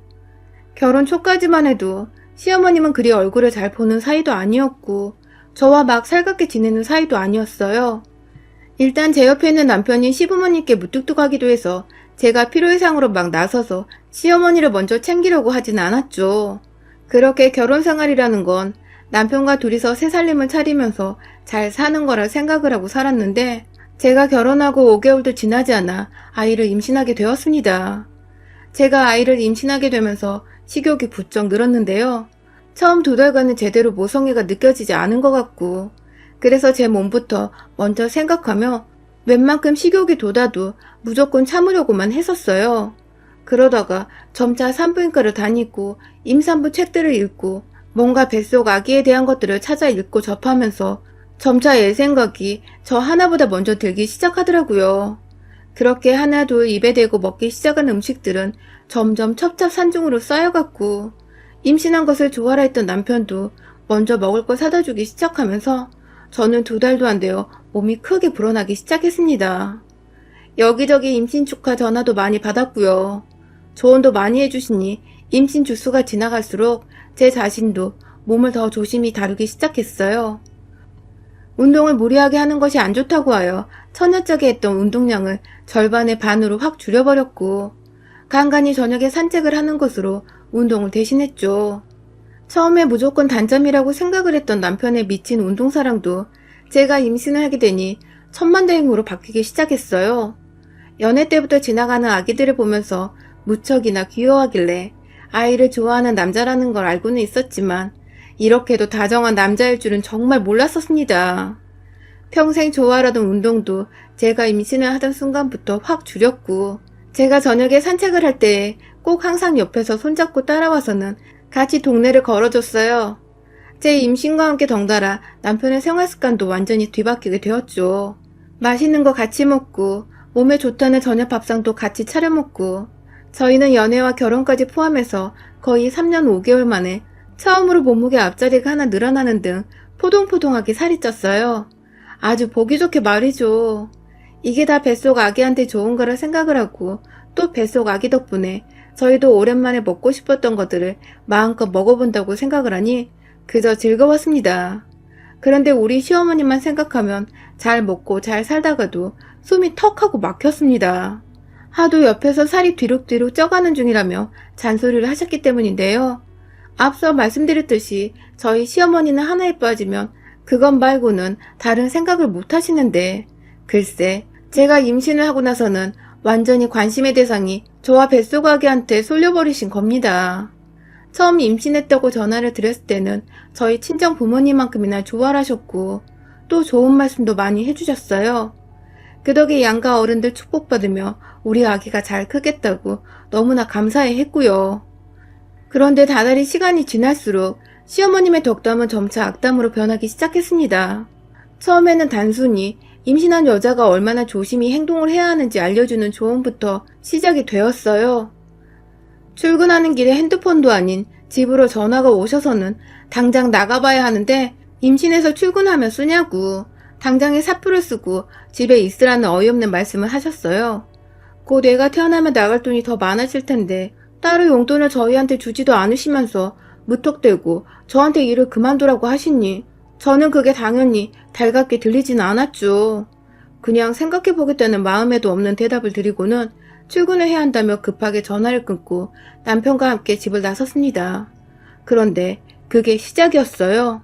결혼 초까지만 해도 시어머님은 그리 얼굴을 잘 보는 사이도 아니었고 저와 막 살갑게 지내는 사이도 아니었어요. 일단 제 옆에 있는 남편이 시부모님께 무뚝뚝하기도 해서 제가 필요이상으로 막 나서서 시어머니를 먼저 챙기려고 하진 않았죠. 그렇게 결혼 생활이라는 건 남편과 둘이서 새 살림을 차리면서 잘 사는 거라 생각을 하고 살았는데 제가 결혼하고 5개월도 지나지 않아 아이를 임신하게 되었습니다. 제가 아이를 임신하게 되면서 식욕이 부쩍 늘었는데요. 처음 2달간은 제대로 모성애가 느껴지지 않은 것 같고 그래서 제 몸부터 먼저 생각하며 웬만큼 식욕이 돋아도 무조건 참으려고만 했었어요. 그러다가 점차 산부인과를 다니고 임산부 책들을 읽고 뭔가 뱃속 아기에 대한 것들을 찾아 읽고 접하면서 점차 애 생각이 저 하나보다 먼저 들기 시작하더라고요. 그렇게 하나 둘 입에 대고 먹기 시작한 음식들은 점점 첩첩산중으로 쌓여갔고 임신한 것을 좋아라 했던 남편도 먼저 먹을 걸 사다 주기 시작하면서 저는 2달도 안 되어 몸이 크게 불어나기 시작했습니다. 여기저기 임신 축하 전화도 많이 받았고요. 조언도 많이 해주시니 임신 주수가 지나갈수록 제 자신도 몸을 더 조심히 다루기 시작했어요. 운동을 무리하게 하는 것이 안 좋다고 하여 처녀짝에 했던 운동량을 절반의 반으로 확 줄여버렸고 간간히 저녁에 산책을 하는 것으로 운동을 대신했죠. 처음에 무조건 단점이라고 생각을 했던 남편의 미친 운동사랑도 제가 임신을 하게 되니 천만다행으로 바뀌기 시작했어요. 연애 때부터 지나가는 아기들을 보면서 무척이나 귀여워하길래 아이를 좋아하는 남자라는 걸 알고는 있었지만 이렇게도 다정한 남자일 줄은 정말 몰랐었습니다. 평생 좋아하던 운동도 제가 임신을 하던 순간부터 확 줄였고 제가 저녁에 산책을 할 때 꼭 항상 옆에서 손잡고 따라와서는 같이 동네를 걸어줬어요. 제 임신과 함께 덩달아 남편의 생활습관도 완전히 뒤바뀌게 되었죠. 맛있는 거 같이 먹고 몸에 좋다는 저녁 밥상도 같이 차려 먹고 저희는 연애와 결혼까지 포함해서 거의 3년 5개월 만에 처음으로 몸무게 앞자리가 하나 늘어나는 등 포동포동하게 살이 쪘어요. 아주 보기 좋게 말이죠. 이게 다 뱃속 아기한테 좋은 거라 생각을 하고 또 뱃속 아기 덕분에 저희도 오랜만에 먹고 싶었던 것들을 마음껏 먹어본다고 생각을 하니 그저 즐거웠습니다. 그런데 우리 시어머니만 생각하면 잘 먹고 잘 살다가도 숨이 턱하고 막혔습니다. 하도 옆에서 살이 뒤룩뒤룩 쪄가는 중이라며 잔소리를 하셨기 때문인데요. 앞서 말씀드렸듯이 저희 시어머니는 하나에 빠지면 그것 말고는 다른 생각을 못 하시는데 글쎄 제가 임신을 하고 나서는 완전히 관심의 대상이 저와 뱃속 아기한테 쏠려버리신 겁니다. 처음 임신했다고 전화를 드렸을 때는 저희 친정 부모님만큼이나 좋아하셨고 또 좋은 말씀도 많이 해주셨어요. 그 덕에 양가 어른들 축복받으며 우리 아기가 잘 크겠다고 너무나 감사해 했고요. 그런데 다달이 시간이 지날수록 시어머님의 덕담은 점차 악담으로 변하기 시작했습니다. 처음에는 단순히 임신한 여자가 얼마나 조심히 행동을 해야 하는지 알려주는 조언부터 시작이 되었어요. 출근하는 길에 핸드폰도 아닌 집으로 전화가 오셔서는 당장 나가봐야 하는데 임신해서 출근하면 쓰냐고, 당장에 사표를 쓰고 집에 있으라는 어이없는 말씀을 하셨어요. 곧 애가 태어나면 나갈 돈이 더 많아질 텐데 따로 용돈을 저희한테 주지도 않으시면서 무턱대고 저한테 일을 그만두라고 하시니 저는 그게 당연히 달갑게 들리진 않았죠. 그냥 생각해보겠다는 마음에도 없는 대답을 드리고는 출근을 해야 한다며 급하게 전화를 끊고 남편과 함께 집을 나섰습니다. 그런데 그게 시작이었어요.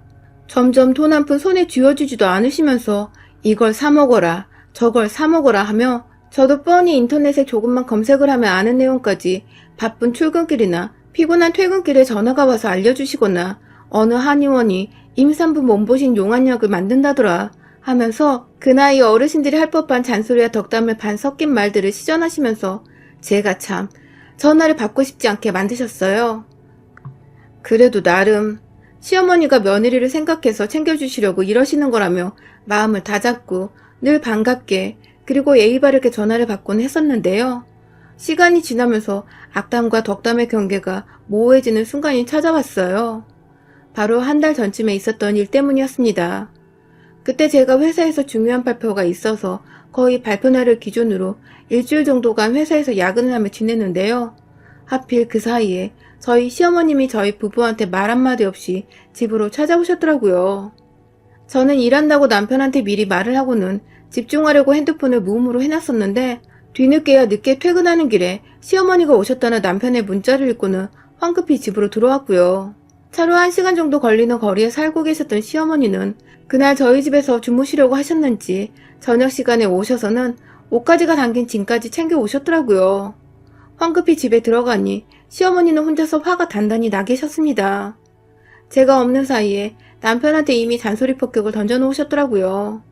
점점 돈 한 푼 손에 쥐어주지도 않으시면서 이걸 사 먹어라, 저걸 사 먹어라 하며 저도 뻔히 인터넷에 조금만 검색을 하면 아는 내용까지 바쁜 출근길이나 피곤한 퇴근길에 전화가 와서 알려주시거나 어느 한의원이 임산부 몸보신 용안약을 만든다더라 하면서 그 나이 어르신들이 할 법한 잔소리와 덕담을 반 섞인 말들을 시전하시면서 제가 참 전화를 받고 싶지 않게 만드셨어요. 그래도 나름 시어머니가 며느리를 생각해서 챙겨주시려고 이러시는 거라며 마음을 다잡고 늘 반갑게 그리고 예의 바르게 전화를 받곤 했었는데요. 시간이 지나면서 악담과 덕담의 경계가 모호해지는 순간이 찾아왔어요. 바로 한 달 전쯤에 있었던 일 때문이었습니다. 그때 제가 회사에서 중요한 발표가 있어서 거의 발표날을 기준으로 일주일 정도간 회사에서 야근을 하며 지냈는데요. 하필 그 사이에 저희 시어머님이 저희 부부한테 말 한마디 없이 집으로 찾아오셨더라고요. 저는 일한다고 남편한테 미리 말을 하고는 집중하려고 핸드폰을 무음으로 해놨었는데 뒤늦게야 늦게 퇴근하는 길에 시어머니가 오셨다는 남편의 문자를 읽고는 황급히 집으로 들어왔고요. 차로 1시간 정도 걸리는 거리에 살고 계셨던 시어머니는 그날 저희 집에서 주무시려고 하셨는지 저녁 시간에 오셔서는 옷가지가 담긴 짐까지 챙겨 오셨더라고요. 황급히 집에 들어가니 시어머니는 혼자서 화가 단단히 나 계셨습니다. 제가 없는 사이에 남편한테 이미 잔소리 폭격을 던져놓으셨더라고요.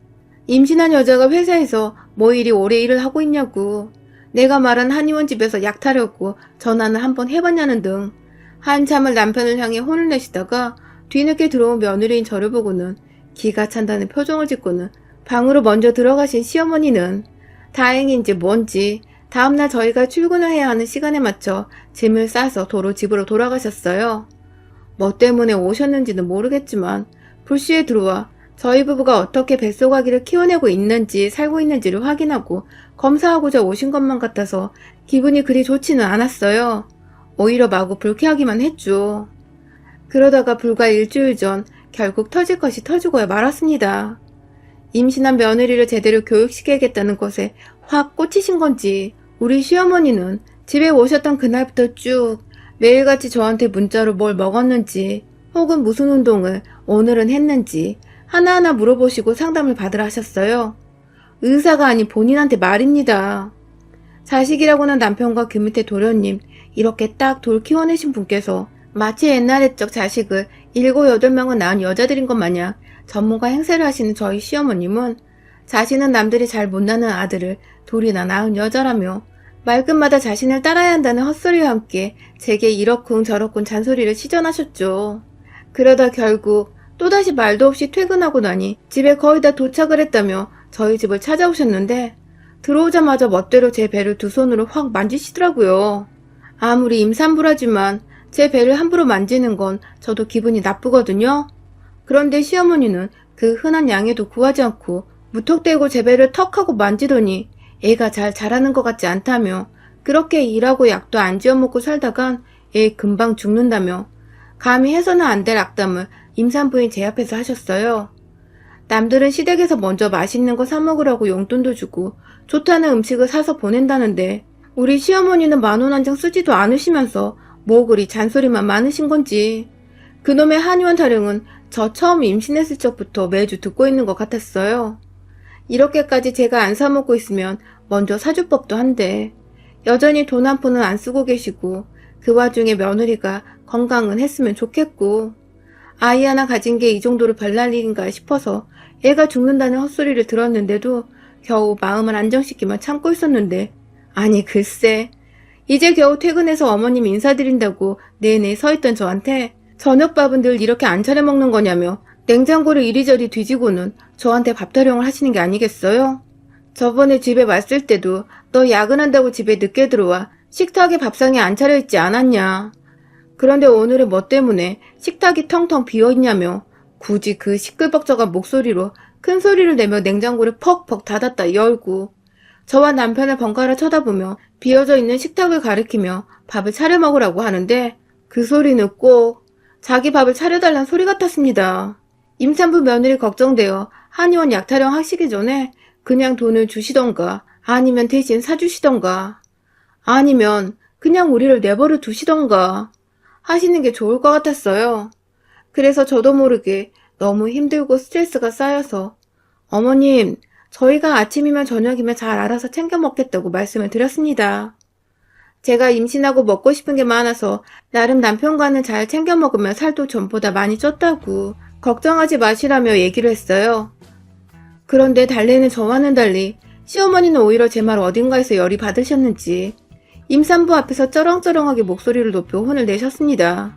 임신한 여자가 회사에서 뭐 이리 오래 일을 하고 있냐고, 내가 말한 한의원 집에서 약 타려고 전화는 한번 해봤냐는 등 한참을 남편을 향해 혼을 내시다가 뒤늦게 들어온 며느리인 저를 보고는 기가 찬다는 표정을 짓고는 방으로 먼저 들어가신 시어머니는 다행인지 뭔지 다음날 저희가 출근을 해야 하는 시간에 맞춰 짐을 싸서 도로 집으로 돌아가셨어요. 뭐 때문에 오셨는지는 모르겠지만 불시에 들어와 저희 부부가 어떻게 뱃속 아기를 키워내고 있는지 살고 있는지를 확인하고 검사하고자 오신 것만 같아서 기분이 그리 좋지는 않았어요. 오히려 마구 불쾌하기만 했죠. 그러다가 불과 일주일 전 결국 터질 것이 터지고야 말았습니다. 임신한 며느리를 제대로 교육시켜야겠다는 것에 확 꽂히신 건지 우리 시어머니는 집에 오셨던 그날부터 쭉 매일같이 저한테 문자로 뭘 먹었는지 혹은 무슨 운동을 오늘은 했는지 하나하나 물어보시고 상담을 받으라 하셨어요. 의사가 아닌 본인한테 말입니다. 자식이라고는 남편과 그 밑에 도련님 이렇게 딱 돌 키워내신 분께서 마치 옛날 옛적 자식을 7, 8명은 낳은 여자들인 것 마냥 전문가 행세를 하시는 저희 시어머님은 자신은 남들이 잘 못 낳는 아들을 둘이나 낳은 여자라며 말끝마다 자신을 따라야 한다는 헛소리와 함께 제게 이러쿵 저러쿵 잔소리를 시전하셨죠. 그러다 결국 또다시 말도 없이 퇴근하고 나니 집에 거의 다 도착을 했다며 저희 집을 찾아오셨는데 들어오자마자 멋대로 제 배를 두 손으로 확 만지시더라고요. 아무리 임산부라지만 제 배를 함부로 만지는 건 저도 기분이 나쁘거든요. 그런데 시어머니는 그 흔한 양해도 구하지 않고 무턱대고 제 배를 턱 하고 만지더니 애가 잘 자라는 것 같지 않다며 그렇게 일하고 약도 안 지어먹고 살다간 애 금방 죽는다며 감히 해서는 안 될 악담을 임산부인 제 앞에서 하셨어요. 남들은 시댁에서 먼저 맛있는 거 사 먹으라고 용돈도 주고 좋다는 음식을 사서 보낸다는데 우리 시어머니는 10,000원 한 장 쓰지도 않으시면서 뭐 그리 잔소리만 많으신 건지. 그놈의 한의원 타령은 저 처음 임신했을 적부터 매주 듣고 있는 것 같았어요. 이렇게까지 제가 안 사먹고 있으면 먼저 사줄 법도 한데 여전히 돈 한 푼은 안 쓰고 계시고 그 와중에 며느리가 건강은 했으면 좋겠고 아이 하나 가진 게 이 정도로 별날 일인가 싶어서 애가 죽는다는 헛소리를 들었는데도 겨우 마음을 안정시키며 참고 있었는데 아니 글쎄 이제 겨우 퇴근해서 어머님 인사드린다고 내내 서있던 저한테 저녁밥은 늘 이렇게 안 차려 먹는 거냐며 냉장고를 이리저리 뒤지고는 저한테 밥 타령을 하시는 게 아니겠어요? 저번에 집에 왔을 때도 너 야근한다고 집에 늦게 들어와 식탁에 밥상이 안 차려있지 않았냐. 그런데 오늘은 뭐 때문에 식탁이 텅텅 비어있냐며 굳이 그 시끌벅적한 목소리로 큰 소리를 내며 냉장고를 퍽퍽 닫았다 열고 저와 남편을 번갈아 쳐다보며 비어져 있는 식탁을 가리키며 밥을 차려 먹으라고 하는데 그 소리는 꼭 자기 밥을 차려달란 소리 같았습니다. 임산부 며느리 걱정되어 한의원 약타령 하시기 전에 그냥 돈을 주시던가 아니면 대신 사주시던가 아니면 그냥 우리를 내버려 두시던가 하시는 게 좋을 것 같았어요. 그래서 저도 모르게 너무 힘들고 스트레스가 쌓여서 어머님, 저희가 아침이면 저녁이면 잘 알아서 챙겨 먹겠다고 말씀을 드렸습니다. 제가 임신하고 먹고 싶은 게 많아서 나름 남편과는 잘 챙겨 먹으면 살도 전보다 많이 쪘다고 걱정하지 마시라며 얘기를 했어요. 그런데 달래는 저와는 달리 시어머니는 오히려 제 말 어딘가에서 열이 받으셨는지 임산부 앞에서 쩌렁쩌렁하게 목소리를 높여 혼을 내셨습니다.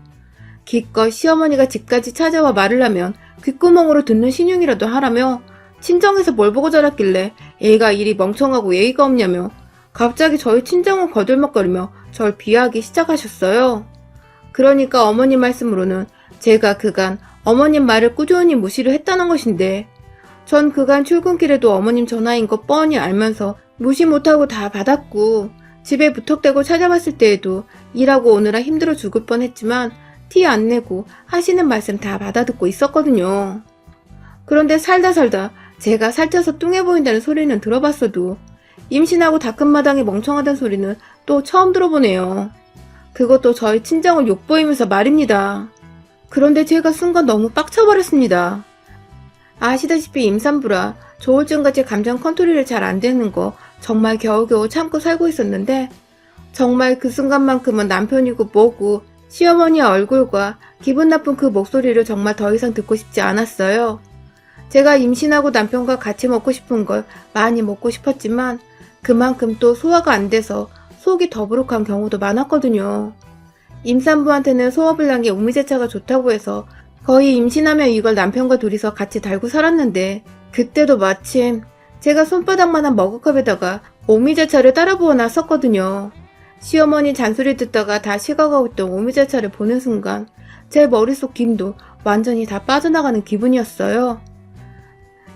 기껏 시어머니가 집까지 찾아와 말을 하면 귓구멍으로 듣는 신용이라도 하라며 친정에서 뭘 보고 자랐길래 애가 이리 멍청하고 예의가 없냐며 갑자기 저희 친정을 거들먹거리며 절 비하하기 시작하셨어요. 그러니까 어머님 말씀으로는 제가 그간 어머님 말을 꾸준히 무시를 했다는 것인데 전 그간 출근길에도 어머님 전화인 거 뻔히 알면서 무시 못하고 다 받았고 집에 무턱대고 찾아왔을 때에도 일하고 오느라 힘들어 죽을 뻔했지만 티 안 내고 하시는 말씀 다 받아듣고 있었거든요. 그런데 살다 제가 살쪄서 뚱해 보인다는 소리는 들어봤어도 임신하고 다 큰 마당에 멍청하다는 소리는 또 처음 들어보네요. 그것도 저희 친정을 욕보이면서 말입니다. 그런데 제가 순간 너무 빡쳐버렸습니다. 아시다시피 임산부라 조울증같이 감정 컨트롤이 잘 안 되는 거 정말 겨우겨우 참고 살고 있었는데 정말 그 순간만큼은 남편이고 뭐고 시어머니의 얼굴과 기분 나쁜 그 목소리를 정말 더 이상 듣고 싶지 않았어요. 제가 임신하고 남편과 같이 먹고 싶은 걸 많이 먹고 싶었지만 그만큼 또 소화가 안 돼서 속이 더부룩한 경우도 많았거든요. 임산부한테는 소화불량에 오미자차가 좋다고 해서 거의 임신하면 이걸 남편과 둘이서 같이 달고 살았는데 그때도 마침 제가 손바닥만한 머그컵에다가 오미자차를 따라 부어 놨었거든요. 시어머니 잔소리 듣다가 다 식어가고 있던 오미자차를 보는 순간 제 머릿속 김도 완전히 다 빠져나가는 기분이었어요.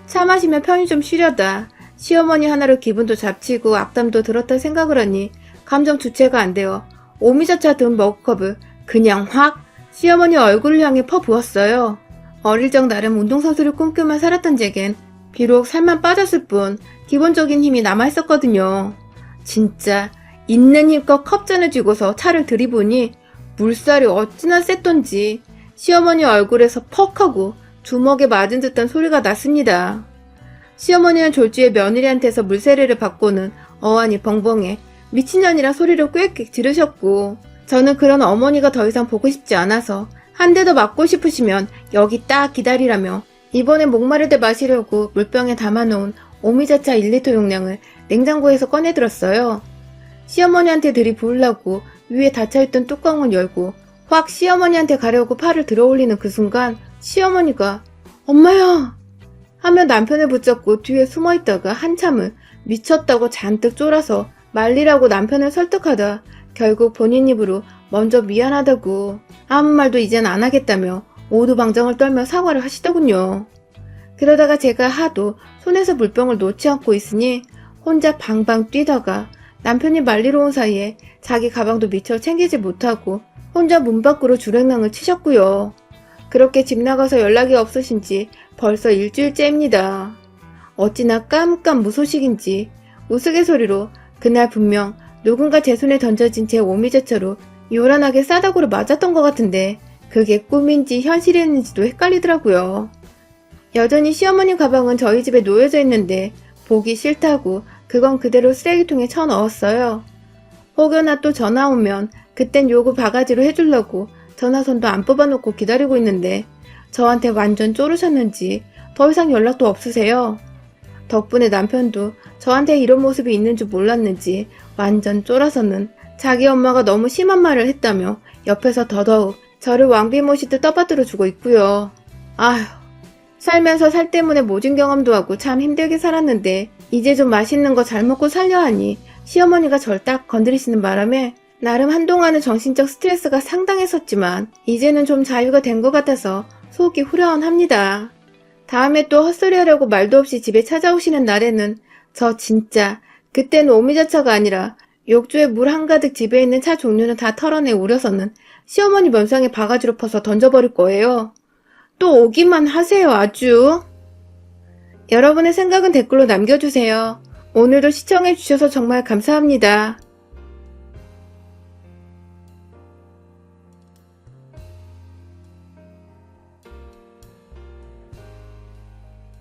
차 마시면 편히 좀 쉬려다 시어머니 하나로 기분도 잡치고 악담도 들었다 생각을 하니 감정 주체가 안 되어 오미자차 든 머그컵을 그냥 확 시어머니 얼굴을 향해 퍼부었어요. 어릴 적 나름 운동선수를 꿈꾸며 살았던 제겐 비록 살만 빠졌을 뿐 기본적인 힘이 남아있었거든요. 진짜 있는 힘껏 컵잔을 쥐고서 차를 들이보니 물살이 어찌나 셌던지 시어머니 얼굴에서 퍽 하고 주먹에 맞은 듯한 소리가 났습니다. 시어머니는 졸지에 며느리한테서 물세례를 받고는 어안이 벙벙해 미친년이라 소리를 꽥꽥 지르셨고 저는 그런 어머니가 더 이상 보고 싶지 않아서 한 대 더 맞고 싶으시면 여기 딱 기다리라며 이번에 목마를 때 마시려고 물병에 담아놓은 오미자차 1리터 용량을 냉장고에서 꺼내들었어요. 시어머니한테 들이부으려고 위에 닫혀있던 뚜껑을 열고 확 시어머니한테 가려고 팔을 들어올리는 그 순간 시어머니가 엄마야! 하며 남편을 붙잡고 뒤에 숨어있다가 한참을 미쳤다고 잔뜩 쫄아서 말리라고 남편을 설득하다 결국 본인 입으로 먼저 미안하다고 아무 말도 이젠 안 하겠다며 오두방정을 떨며 사과를 하시더군요. 그러다가 제가 하도 손에서 물병을 놓지 않고 있으니 혼자 방방 뛰다가 남편이 말리러 온 사이에 자기 가방도 미처 챙기지 못하고 혼자 문 밖으로 주랭랑을 치셨고요. 그렇게 집 나가서 연락이 없으신 지 벌써 일주일째입니다. 어찌나 깜깜 무소식인지 우스갯소리로 그날 분명 누군가 제 손에 던져진 제 오미자차로 요란하게 싸다구를 맞았던 것 같은데 그게 꿈인지 현실이었는지도 헷갈리더라고요. 여전히 시어머니 가방은 저희 집에 놓여져 있는데 보기 싫다고 그건 그대로 쓰레기통에 쳐넣었어요. 혹여나 또 전화 오면 그땐 요구 바가지로 해주려고 전화선도 안 뽑아놓고 기다리고 있는데 저한테 완전 쪼르셨는지 더 이상 연락도 없으세요. 덕분에 남편도 저한테 이런 모습이 있는 줄 몰랐는지 완전 쫄아서는 자기 엄마가 너무 심한 말을 했다며 옆에서 더더욱 저를 왕비 모시듯 떠받들어 주고 있고요. 아휴, 살면서 살 때문에 모진 경험도 하고 참 힘들게 살았는데 이제 좀 맛있는 거 잘 먹고 살려 하니 시어머니가 절 딱 건드리시는 바람에 나름 한동안은 정신적 스트레스가 상당했었지만 이제는 좀 자유가 된 것 같아서 속이 후련합니다. 다음에 또 헛소리하려고 말도 없이 집에 찾아오시는 날에는 저 진짜 그때는 오미자차가 아니라 욕조에 물 한가득 집에 있는 차 종류는 다 털어내 우려서는 시어머니 면상에 바가지로 퍼서 던져버릴 거예요. 또 오기만 하세요, 아주. 여러분의 생각은 댓글로 남겨주세요. 오늘도 시청해주셔서 정말 감사합니다.